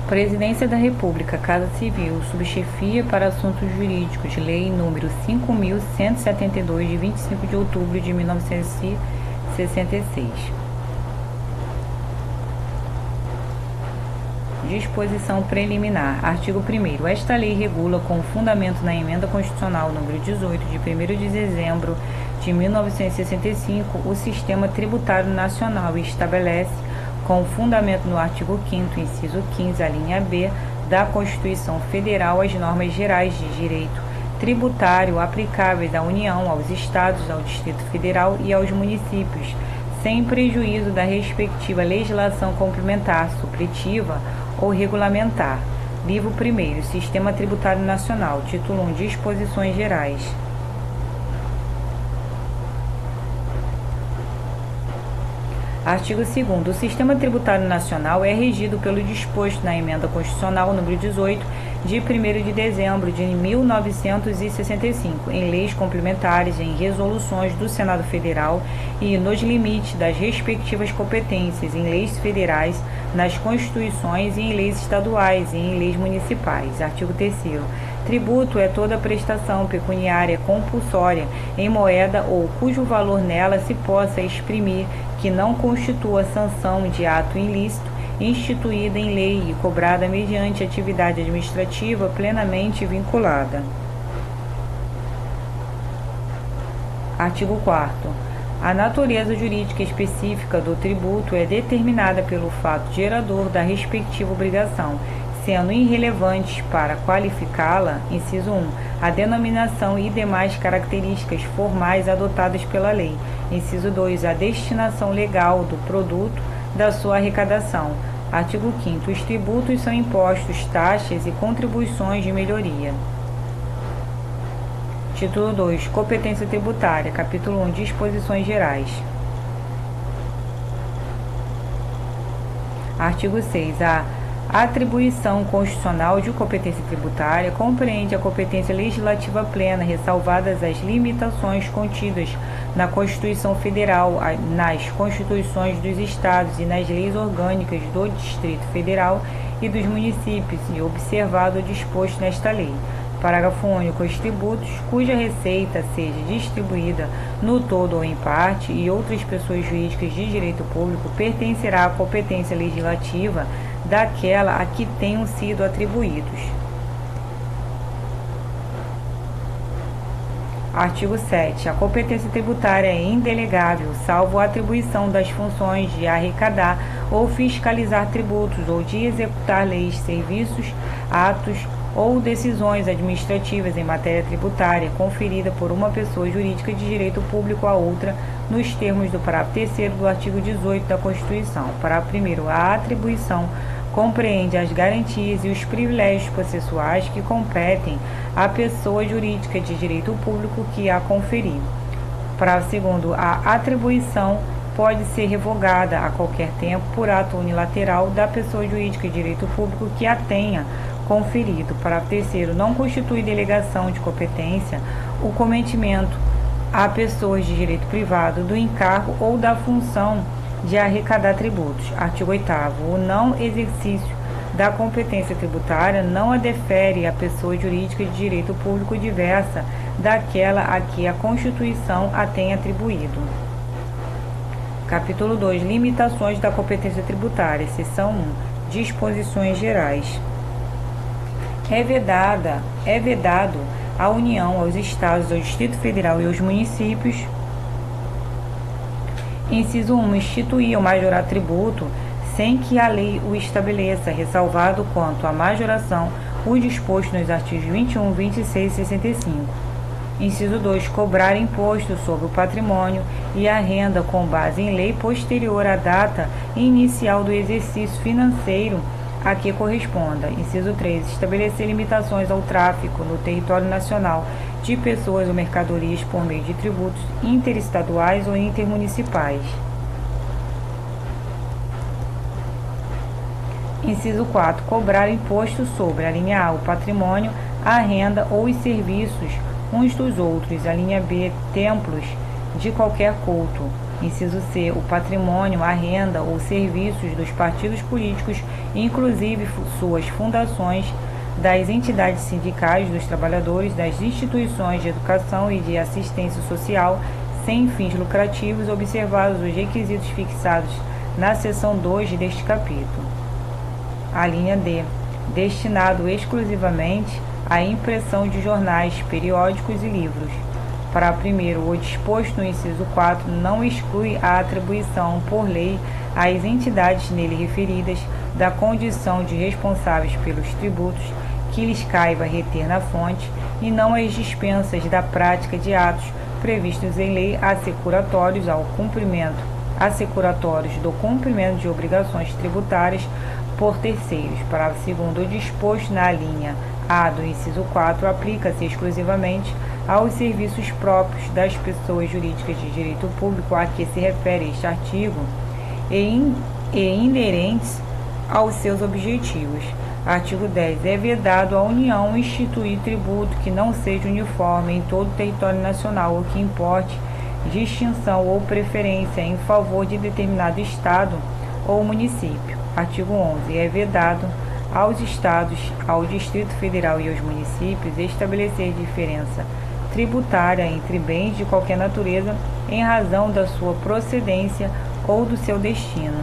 Presidência da República, Casa Civil, Subchefia para Assuntos Jurídicos, Lei nº 5.172, de 25 de outubro de 1966. Disposição preliminar. Artigo 1º. Esta lei regula, com fundamento na Emenda Constitucional nº 18, de 1º de dezembro de 1965, o Sistema Tributário Nacional e estabelece, com fundamento no artigo 5º, inciso 15, a linha B da Constituição Federal, as normas gerais de direito tributário aplicáveis à União, aos Estados, ao Distrito Federal e aos municípios, sem prejuízo da respectiva legislação complementar, supletiva ou regulamentar. Livro 1º. Sistema Tributário Nacional. Título 1. Disposições Gerais. Artigo 2º. O Sistema Tributário Nacional é regido pelo disposto na Emenda Constitucional nº 18, de 1º de dezembro de 1965, em leis complementares, em resoluções do Senado Federal e nos limites das respectivas competências, em leis federais, nas constituições e em leis estaduais e em leis municipais. Artigo 3º. Tributo é toda prestação pecuniária compulsória em moeda ou cujo valor nela se possa exprimir que não constitua sanção de ato ilícito instituída em lei e cobrada mediante atividade administrativa plenamente vinculada. Artigo 4º. A natureza jurídica específica do tributo é determinada pelo fato gerador da respectiva obrigação, sendo irrelevantes para qualificá-la, inciso 1, a denominação e demais características formais adotadas pela lei, inciso 2, a destinação legal do produto da sua arrecadação. Artigo 5º. Os tributos são impostos, taxas e contribuições de melhoria. Título 2. Competência tributária. Capítulo 1. Disposições gerais. Artigo 6. A atribuição constitucional de competência tributária compreende a competência legislativa plena, ressalvadas as limitações contidas na Constituição Federal, nas Constituições dos Estados e nas leis orgânicas do Distrito Federal e dos municípios, e observado o disposto nesta lei. Parágrafo único. Os tributos cuja receita seja distribuída no todo ou em parte e outras pessoas jurídicas de direito público pertencerá à competência legislativa daquela a que tenham sido atribuídos. Artigo 7. A competência tributária é indelegável, salvo a atribuição das funções de arrecadar ou fiscalizar tributos ou de executar leis, serviços, atos ou decisões administrativas em matéria tributária conferida por uma pessoa jurídica de direito público a outra, nos termos do parágrafo 3º do artigo 18 da Constituição. Parágrafo 1º. A atribuição compreende as garantias e os privilégios processuais que competem à pessoa jurídica de direito público que a conferir. Parágrafo 2º. A atribuição pode ser revogada a qualquer tempo por ato unilateral da pessoa jurídica de direito público que a tenha conferido. Parágrafo 3º. Não constitui delegação de competência o cometimento a pessoas de direito privado do encargo ou da função de arrecadar tributos. Artigo 8º. O não exercício da competência tributária não a defere a pessoa jurídica de direito público diversa daquela a que a Constituição a tem atribuído. Capítulo 2. Limitações da competência tributária. Seção 1. Disposições gerais. É vedado à União, aos Estados, ao Distrito Federal e aos municípios, inciso 1, instituir ou majorar tributo sem que a lei o estabeleça, ressalvado quanto à majoração o disposto nos artigos 21, 26 e 65. Inciso 2, cobrar imposto sobre o patrimônio e a renda com base em lei posterior à data inicial do exercício financeiro a que corresponda. Inciso 3, estabelecer limitações ao tráfico no território nacional de pessoas ou mercadorias por meio de tributos interestaduais ou intermunicipais. Inciso 4, cobrar imposto sobre, a linha A, o patrimônio, a renda ou os serviços uns dos outros, a linha B, templos de qualquer culto, Inciso C. O patrimônio, a renda ou serviços dos partidos políticos, inclusive suas fundações, das entidades sindicais, dos trabalhadores, das instituições de educação e de assistência social sem fins lucrativos, observados os requisitos fixados na seção 2 deste capítulo. A linha D. Destinado exclusivamente à impressão de jornais, periódicos e livros. Parágrafo 1º. O disposto no inciso 4 não exclui a atribuição por lei às entidades nele referidas da condição de responsáveis pelos tributos que lhes caiba reter na fonte e não as dispensas da prática de atos previstos em lei assecuratórios do cumprimento de obrigações tributárias por terceiros. Parágrafo 2º. O disposto na linha A do inciso 4 aplica-se exclusivamente aos serviços próprios das pessoas jurídicas de direito público a que se refere este artigo e inerentes aos seus objetivos. Artigo 10. É vedado à União instituir tributo que não seja uniforme em todo o território nacional ou que importe distinção ou preferência em favor de determinado estado ou município. Artigo 11. É vedado aos estados, ao Distrito Federal e aos municípios estabelecer diferença tributária entre bens de qualquer natureza em razão da sua procedência ou do seu destino.